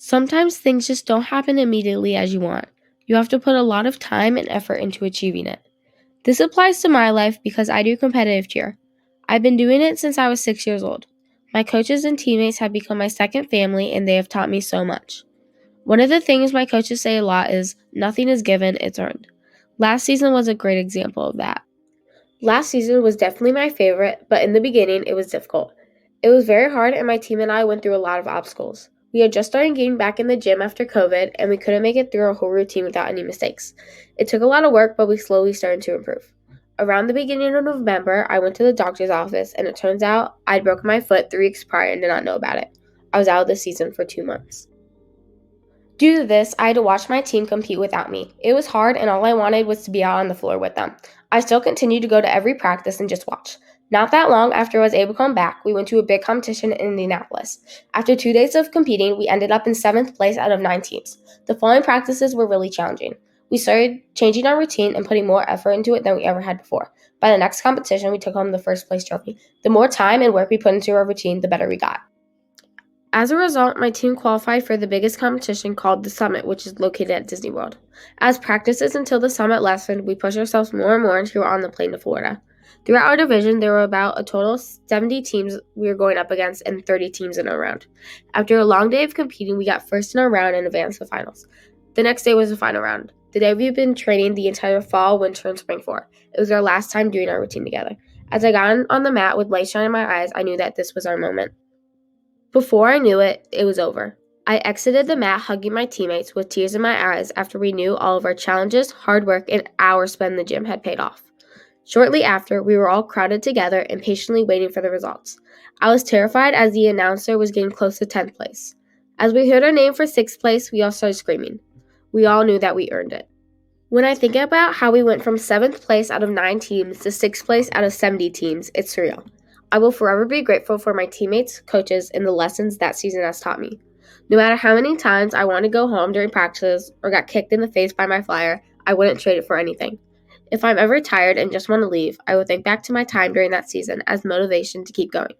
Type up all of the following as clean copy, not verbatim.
Sometimes things just don't happen immediately as you want. You have to put a lot of time and effort into achieving it. This applies to my life because I do competitive cheer. I've been doing it since I was 6 years old. My coaches and teammates have become my second family and they have taught me so much. One of the things my coaches say a lot is, nothing is given, it's earned. Last season was a great example of that. Last season was definitely my favorite, but in the beginning it was difficult. It was very hard and my team and I went through a lot of obstacles. We had just started getting back in the gym after COVID and we couldn't make it through our whole routine without any mistakes. It took a lot of work, but we slowly started to improve. Around the beginning of November, I went to the doctor's office and it turns out I'd broken my foot 3 weeks prior and did not know about it. I was out of the season for 2 months. Due to this, I had to watch my team compete without me. It was hard and all I wanted was to be out on the floor with them. I still continued to go to every practice and just watch. Not that long after I was able to come back, we went to a big competition in Indianapolis. After 2 days of competing, we ended up in 7th place out of 9 teams. The following practices were really challenging. We started changing our routine and putting more effort into it than we ever had before. By the next competition, we took home the first place trophy. The more time and work we put into our routine, the better we got. As a result, my team qualified for the biggest competition called the Summit, which is located at Disney World. As practices until the Summit lessened, we pushed ourselves more and more until we were on the plane to Florida. Throughout our division, there were about a total of 70 teams we were going up against and 30 teams in our round. After a long day of competing, we got first in our round and advanced to the finals. The next day was the final round, the day we've been training the entire fall, winter, and spring for. It was our last time doing our routine together. As I got on the mat with light shining in my eyes, I knew that this was our moment. Before I knew it, it was over. I exited the mat hugging my teammates with tears in my eyes after we knew all of our challenges, hard work, and hours spent in the gym had paid off. Shortly after, we were all crowded together, impatiently waiting for the results. I was terrified as the announcer was getting close to 10th place. As we heard our name for 6th place, we all started screaming. We all knew that we earned it. When I think about how we went from 7th place out of 9 teams to 6th place out of 70 teams, it's surreal. I will forever be grateful for my teammates, coaches, and the lessons that season has taught me. No matter how many times I wanted to go home during practices or got kicked in the face by my flyer, I wouldn't trade it for anything. If I'm ever tired and just want to leave, I will think back to my time during that season as motivation to keep going.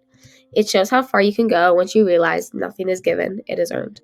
It shows how far you can go once you realize nothing is given, it is earned.